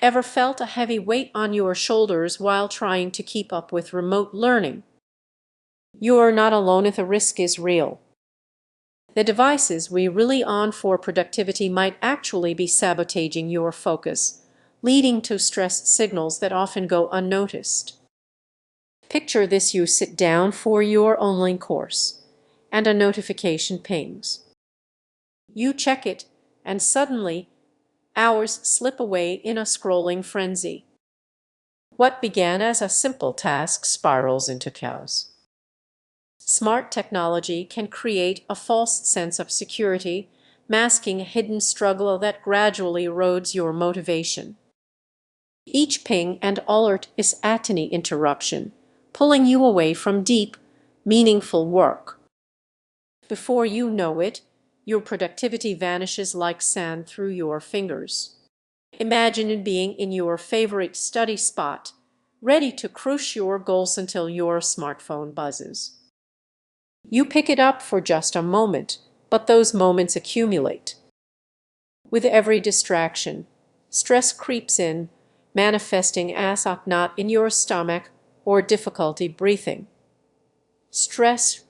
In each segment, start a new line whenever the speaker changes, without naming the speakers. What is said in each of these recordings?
Ever felt a heavy weight on your shoulders while trying to keep up with remote learning? You're not alone if the risk is real. The devices we rely on for productivity might actually be sabotaging your focus, leading to stress signals that often go unnoticed. Picture this: you sit down for your online course, and a notification pings. You check it, and suddenly, hours slip away in a scrolling frenzy. What began as a simple task spirals into chaos. Smart technology can create a false sense of security, masking a hidden struggle that gradually erodes your motivation. Each ping and alert is a tiny interruption, pulling you away from deep, meaningful work. Before you know it, your productivity vanishes like sand through your fingers. Imagine being in your favorite study spot, ready to crush your goals until your smartphone buzzes. You pick it up for just a moment, but those moments accumulate. With every distraction, stress creeps in, manifesting as a knot in your stomach or difficulty breathing. Stress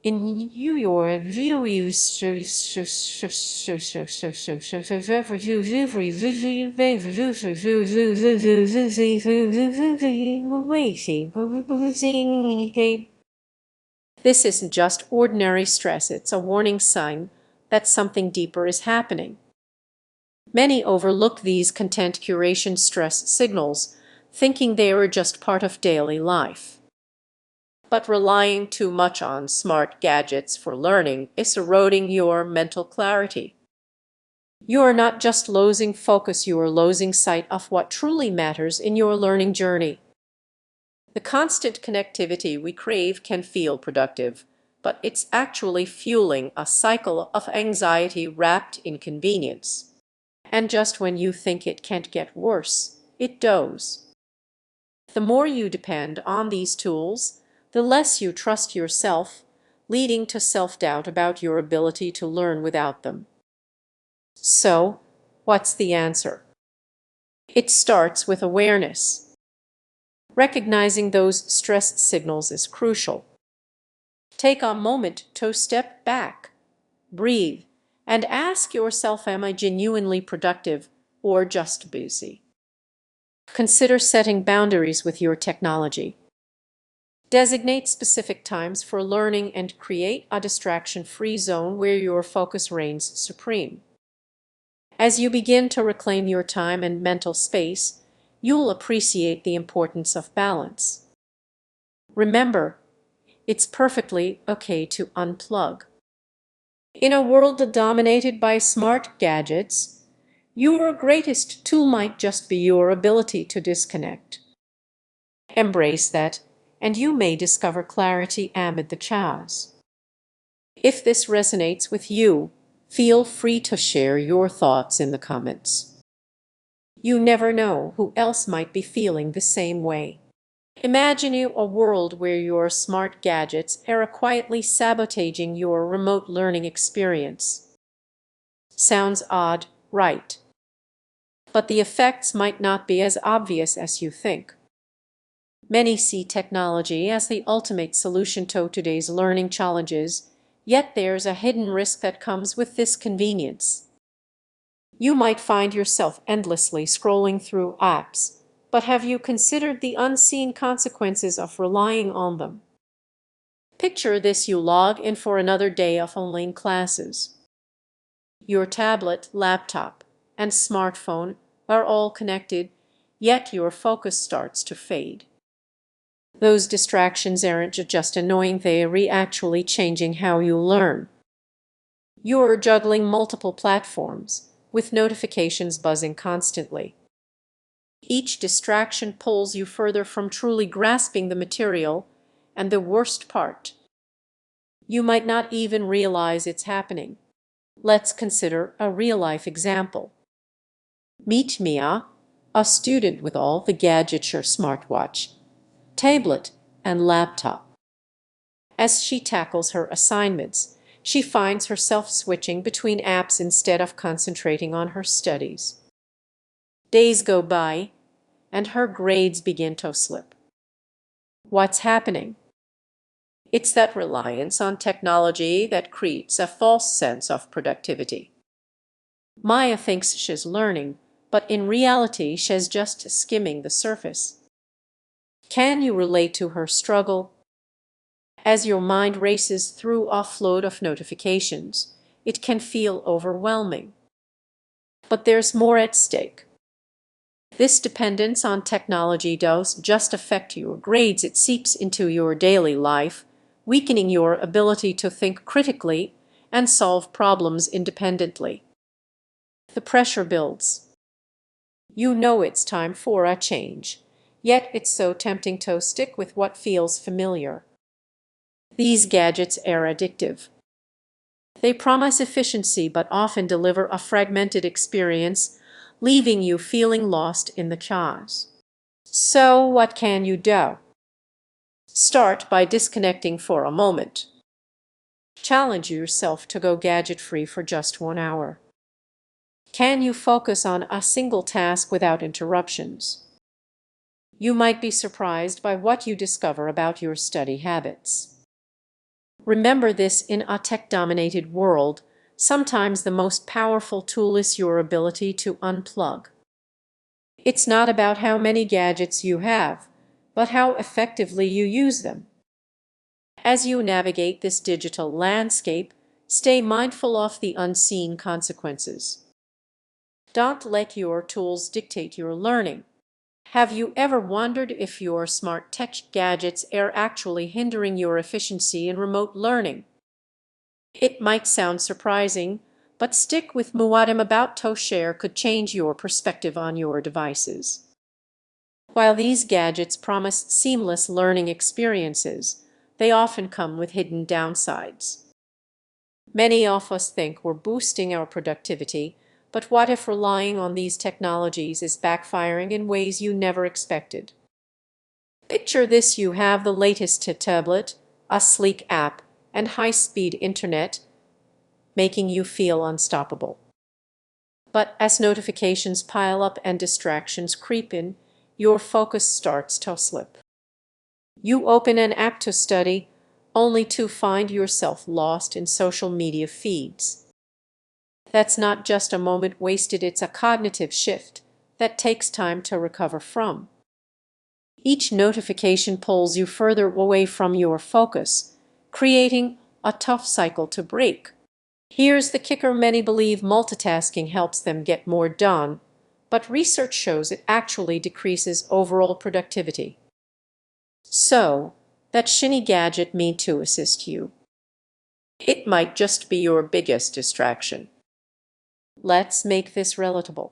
in your This isn't just ordinary stress, it's a warning sign that something deeper is happening. Many overlook these content curation stress signals, thinking they are just part of daily life. But relying too much on smart gadgets for learning is eroding your mental clarity. You are not just losing focus, you are losing sight of what truly matters in your learning journey. The constant connectivity we crave can feel productive, but it's actually fueling a cycle of anxiety wrapped in convenience. And just when you think it can't get worse, it does. The more you depend on these tools, the less you trust yourself, leading to self-doubt about your ability to learn without them. So, what's the answer? It starts with awareness. Recognizing those stress signals is crucial. Take a moment to step back, breathe, and ask yourself, am I genuinely productive or just busy? Consider setting boundaries with your technology. Designate specific times for learning and create a distraction-free zone where your focus reigns supreme. As you begin to reclaim your time and mental space, you'll appreciate the importance of balance. Remember, it's perfectly okay to unplug. In a world dominated by smart gadgets, your greatest tool might just be your ability to disconnect. Embrace that, and you may discover clarity amid the chaos. If this resonates with you, feel free to share your thoughts in the comments. You never know who else might be feeling the same way. Imagine a world where your smart gadgets are quietly sabotaging your remote learning experience. Sounds odd, right? But the effects might not be as obvious as you think. Many see technology as the ultimate solution to today's learning challenges, yet there's a hidden risk that comes with this convenience. You might find yourself endlessly scrolling through apps, but have you considered the unseen consequences of relying on them? Picture this: you log in for another day of online classes. Your tablet, laptop, and smartphone are all connected, yet your focus starts to fade. Those distractions aren't just annoying, they are actually changing how you learn. You're juggling multiple platforms, with notifications buzzing constantly. Each distraction pulls you further from truly grasping the material, and the worst part, you might not even realize it's happening. Let's consider a real-life example. Meet Mia, a student with all the gadgets: her smartwatch, tablet, and laptop. As she tackles her assignments, she finds herself switching between apps instead of concentrating on her studies. Days go by, and her grades begin to slip. What's happening? It's that reliance on technology that creates a false sense of productivity. Maya thinks she's learning, but in reality she's just skimming the surface. Can you relate to her struggle? As your mind races through a flood of notifications, it can feel overwhelming. But there's more at stake. This dependence on technology doesn't just affect your grades, it seeps into your daily life, weakening your ability to think critically and solve problems independently. The pressure builds. You know it's time for a change, yet it's so tempting to stick with what feels familiar. These gadgets are addictive. They promise efficiency but often deliver a fragmented experience, leaving you feeling lost in the chaos. So, what can you do? Start by disconnecting for a moment. Challenge yourself to go gadget-free for just 1 hour. Can you focus on a single task without interruptions? You might be surprised by what you discover about your study habits. Remember this: in a tech-dominated world, sometimes the most powerful tool is your ability to unplug. It's not about how many gadgets you have, but how effectively you use them. As you navigate this digital landscape, stay mindful of the unseen consequences. Don't let your tools dictate your learning. Have you ever wondered if your smart tech gadgets are actually hindering your efficiency in remote learning? It might sound surprising, but stick with me. What I'm about to share could change your perspective on your devices. While these gadgets promise seamless learning experiences, they often come with hidden downsides. Many of us think we're boosting our productivity, but what if relying on these technologies is backfiring in ways you never expected? Picture this: you have the latest tablet, a sleek app, and high-speed internet, making you feel unstoppable. But as notifications pile up and distractions creep in, your focus starts to slip. You open an app to study, only to find yourself lost in social media feeds. That's not just a moment wasted, it's a cognitive shift that takes time to recover from. Each notification pulls you further away from your focus, creating a tough cycle to break. Here's the kicker: many believe multitasking helps them get more done, but research shows it actually decreases overall productivity. So, that shiny gadget meant to assist you. It might just be your biggest distraction. Let's make this relatable.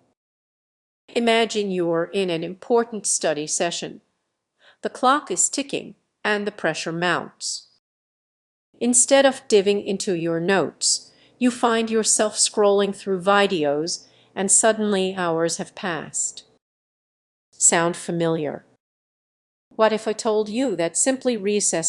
Imagine you're in an important study session. The clock is ticking and the pressure mounts. Instead of diving into your notes, you find yourself scrolling through videos, and suddenly hours have passed. Sound familiar? What if I told you that simply recess